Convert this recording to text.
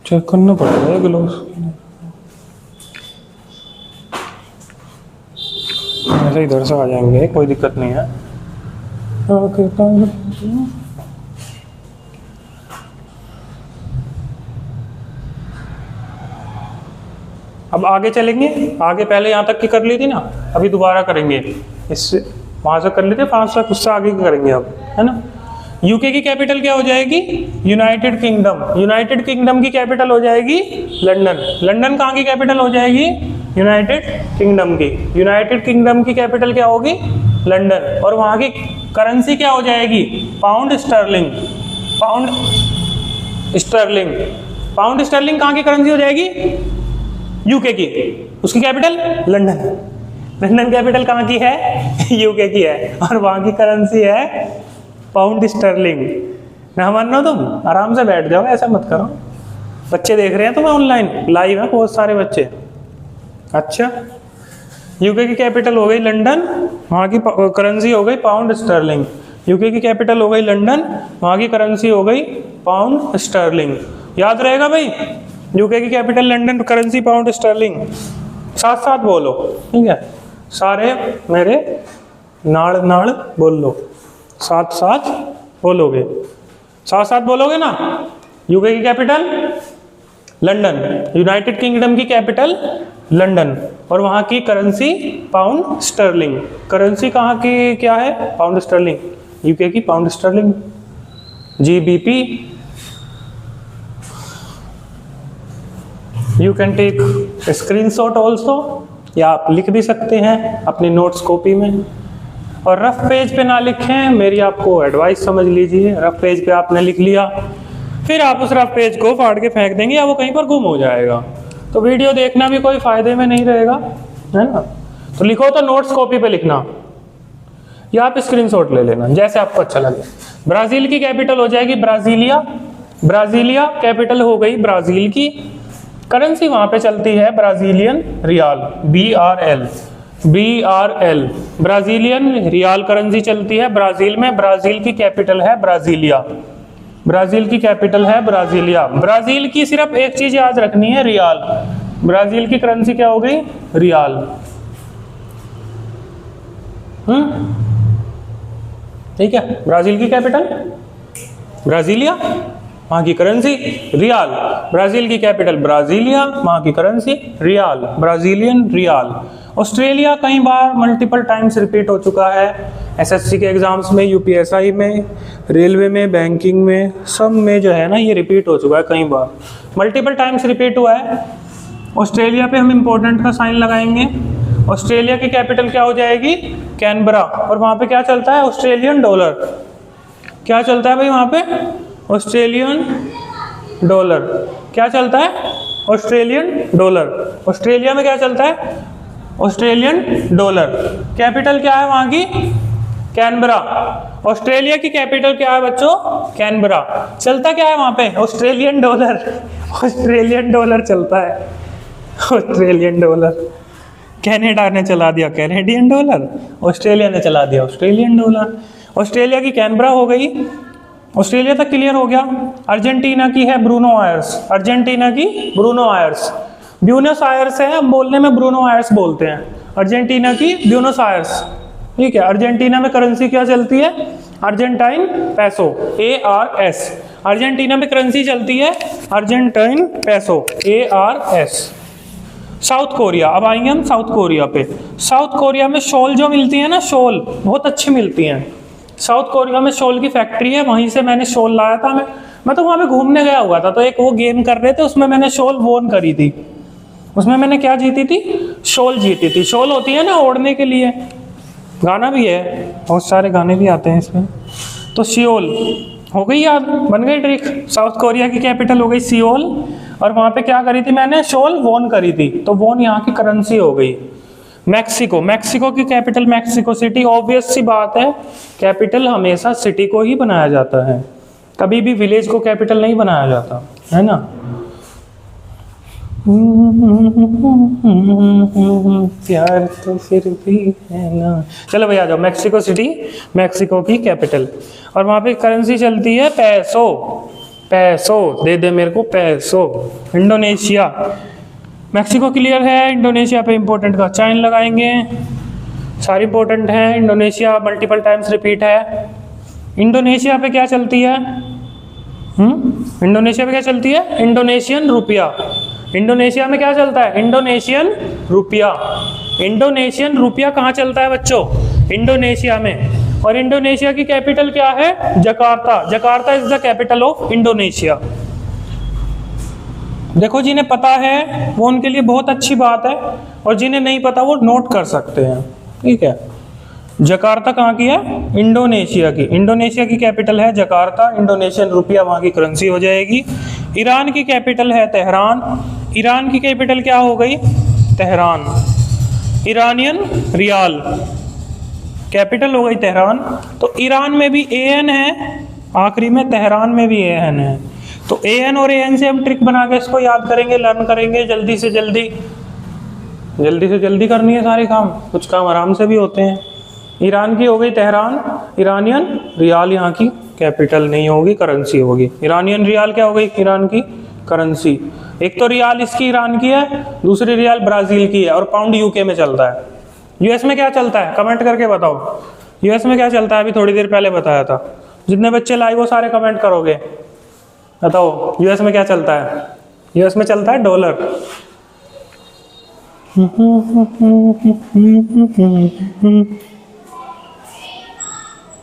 Check करना पड़ेगा gloves. ऐसे इधर से आ जाएंगे, कोई दिक्कत नहीं है। अब आगे चलेंगे, आगे पहले यहाँ तक की कर ली थी ना, अभी दोबारा करेंगे। इससे वहाँ से कर लेते फ्रांस तक, उससे आगे की करेंगे अब, है ना। यूके की कैपिटल क्या हो जाएगी? United kingdom. यूनाइटेड किंगडम की कैपिटल हो जाएगी लंदन। लंदन कहाँ की कैपिटल हो जाएगी? यूनाइटेड किंगडम की। यूनाइटेड किंगडम की कैपिटल क्या होगी? लंदन। और वहाँ की करेंसी क्या हो जाएगी? Pound sterling. Pound sterling. Pound sterling कहाँ की करेंसी हो जाएगी? यूके की। उसकी कैपिटल लंदन। लंदन कैपिटल कहाँ की है? यूके की है। और वहाँ की करेंसी है पाउंड स्टर्लिंग। ना मानो तुम आराम से बैठ जाओ, ऐसा मत करो। बच्चे देख रहे हैं तुम्हें ऑनलाइन, लाइव है बहुत सारे बच्चे। अच्छा, यूके की कैपिटल हो गई लंदन, वहाँ की करेंसी हो गई पाउंड स्टर्लिंग। यूके की कैपिटल हो गई लंदन, वहाँ की करेंसी हो गई पाउंड स्टर्लिंग। याद रहेगा भाई? यूके की capital London, currency pound sterling. साथ साथ बोलो, ठीक है? सारे मेरे नाड़ नाड़ बोल लो, साथ साथ बोलोगे। साथ साथ बोलोगे ना? यूके की कैपिटल लंदन, यूनाइटेड किंगडम की कैपिटल लंदन, और वहाँ की करेंसी पाउंड स्टर्लिंग। करेंसी कहाँ की क्या है? Pound sterling. यूके की pound sterling, GBP. You can take screenshot also, या आप लिख भी सकते हैं अपनी नोट्स कॉपी में। और रफ पेज पे ना लिखें, मेरी आपको एडवाइस समझ लीजिए। रफ पेज पे आपने लिख लिया, फिर आप उस रफ पेज को फाड़ के फेंक देंगे या वो कहीं पर गुम हो जाएगा, तो वीडियो देखना भी कोई फायदे में नहीं रहेगा, है ना। तो लिखो तो नोट्स कॉपी पे लिखना, या आप स्क्रीनशॉट ले लेना, जैसे आपको अच्छा लगे। ब्राजील की कैपिटल हो जाएगी ब्राजीलिया। ब्राजीलिया कैपिटल हो गई ब्राजील की। करेंसी वहां पे चलती है Brazilian riyal, BRL। BRL Brazilian riyal currency चलती है ब्राजील में। ब्राजील की कैपिटल है ब्राजीलिया। ब्राजील की कैपिटल है ब्राजीलिया। ब्राजील की सिर्फ एक चीज याद रखनी है, रियाल। ब्राजील की करेंसी क्या हो गई? रियाल। ठीक है, ब्राजील की कैपिटल ब्राजीलिया, वहां की करेंसी रियाल। ब्राजील की कैपिटल ब्राजीलिया, वहां की currency real, Brazilian real. Australia कई बार मल्टीपल टाइम्स रिपीट हो चुका है, एसएससी के एग्जाम्स में, यूपीएसआई में, रेलवे में, बैंकिंग में, सब में जो है ना ये रिपीट हो चुका है कई बार, मल्टीपल टाइम्स रिपीट हुआ है। ऑस्ट्रेलिया पे हम इंपॉर्टेंट का साइन लगाएंगे। ऑस्ट्रेलिया की कैपिटल क्या हो जाएगी? कैनबरा। और वहां पे क्या चलता है? Australian dollar. क्या चलता है भाई वहां पे? Australian dollar. क्या चलता है? Australian dollar. ऑस्ट्रेलिया में क्या चलता है? Australian dollar. कैपिटल क्या है वहां की? कैनबरा। ऑस्ट्रेलिया की कैपिटल क्या है बच्चों? कैनबरा। चलता क्या है वहां पे? Australian dollar. ऑस्ट्रेलियन डॉलर चलता है, ऑस्ट्रेलियन डॉलर। कनाडा ने चला दिया कैनेडियन डॉलर, ऑस्ट्रेलिया ने चला दिया ऑस्ट्रेलियन डॉलर। ऑस्ट्रेलिया की कैनबरा हो गई। ऑस्ट्रेलिया तक क्लियर हो गया। अर्जेंटीना की है ब्रूनो आयर्स। अर्जेंटीना की ब्रूनो आयर्स। ब्यूनस आयर्स है, हम बोलने में ब्रूनो आयर्स बोलते हैं। अर्जेंटीना की ब्यूनस आयर्स, ठीक है। अर्जेंटीना में करेंसी क्या चलती है? अर्जेंटाइन पैसो, ARS। अर्जेंटीना में करेंसी चलती है अर्जेंटाइन पैसो, ARS। साउथ कोरिया, अब आएंगे हम साउथ कोरिया पे। साउथ कोरिया में शॉल जो मिलती है ना, शॉल बहुत अच्छी मिलती हैं। साउथ कोरिया में शॉल की फैक्ट्री है, वहीं से मैंने शॉल लाया था। मैं तो वहाँ पे घूमने गया हुआ था, तो एक वो गेम कर रहे थे, उसमें मैंने शॉल वोन करी थी। उसमें मैंने क्या जीती थी? शॉल जीती थी। शॉल होती है ना ओढ़ने के लिए, गाना भी है, बहुत सारे गाने भी आते हैं इसमें। तो सियोल हो गई याद, बन गई ट्रिक। साउथ कोरिया की कैपिटल हो गई सियोल, और वहाँ पे क्या करी थी मैंने? शॉल वोन करी थी, तो वोन यहाँ की करेंसी हो गई। मैक्सिको, मैक्सिको की कैपिटल मैक्सिको सिटी। ऑब्वियस सी बात है, कैपिटल हमेशा सिटी को ही बनाया जाता है, कभी भी विलेज को कैपिटल नहीं बनाया जाता, है ना। प्यार तो फिर भी है ना। चलो भैया आ जाओ, मैक्सिको सिटी मैक्सिको की कैपिटल, और वहाँ पे करेंसी चलती है पैसो, पैसो, दे दे मेरे को पैसो। इंडोनेशिया, मैक्सिको क्लियर है, इंडोनेशिया पे इंपॉर्टेंट का चाइन लगाएंगे, सारी इंपॉर्टेंट है। इंडोनेशिया मल्टीपल टाइम्स रिपीट है। इंडोनेशिया पे क्या चलती है? इंडोनेशिया पे क्या चलती है? Indonesian rupiah. इंडोनेशिया में क्या चलता है? Indonesian rupiah. इंडोनेशियन रुपया कहाँ चलता है बच्चों? इंडोनेशिया में। और इंडोनेशिया की कैपिटल क्या है? Jakarta. Jakarta is the capital of Indonesia. देखो जिन्हें पता है वो उनके लिए बहुत अच्छी बात है, और जिन्हें नहीं पता वो नोट कर सकते हैं, ठीक है। जकार्ता कहाँ की है? इंडोनेशिया की। इंडोनेशिया की कैपिटल है जकार्ता। इंडोनेशियन रुपया वहाँ की करेंसी हो जाएगी। ईरान की कैपिटल है तेहरान। ईरान की कैपिटल क्या हो गई? तेहरान। ईरानियन रियाल, कैपिटल हो गई तेहरान। तो ईरान में भी AN है आखिरी में, तेहरान में भी AN है। तो AN और AN से हम ट्रिक बना के इसको याद करेंगे, लर्न करेंगे जल्दी से जल्दी। जल्दी से जल्दी करनी है सारे काम, कुछ काम आराम से भी होते हैं। ईरान की हो गई तेहरान, ईरानियन रियाल यहाँ की कैपिटल नहीं होगी, करेंसी होगी। ईरानियन रियाल क्या हो गई? ईरान की करेंसी। एक तो रियाल इसकी ईरान की है, दूसरी रियाल ब्राजील की है, और पाउंड UK में चलता है। US में क्या चलता है? कमेंट करके बताओ। US में क्या चलता है? अभी थोड़ी देर पहले बताया था। जितने बच्चे लाइव वो सारे कमेंट करोगे, बताओ US में क्या चलता है? US में चलता है डॉलर।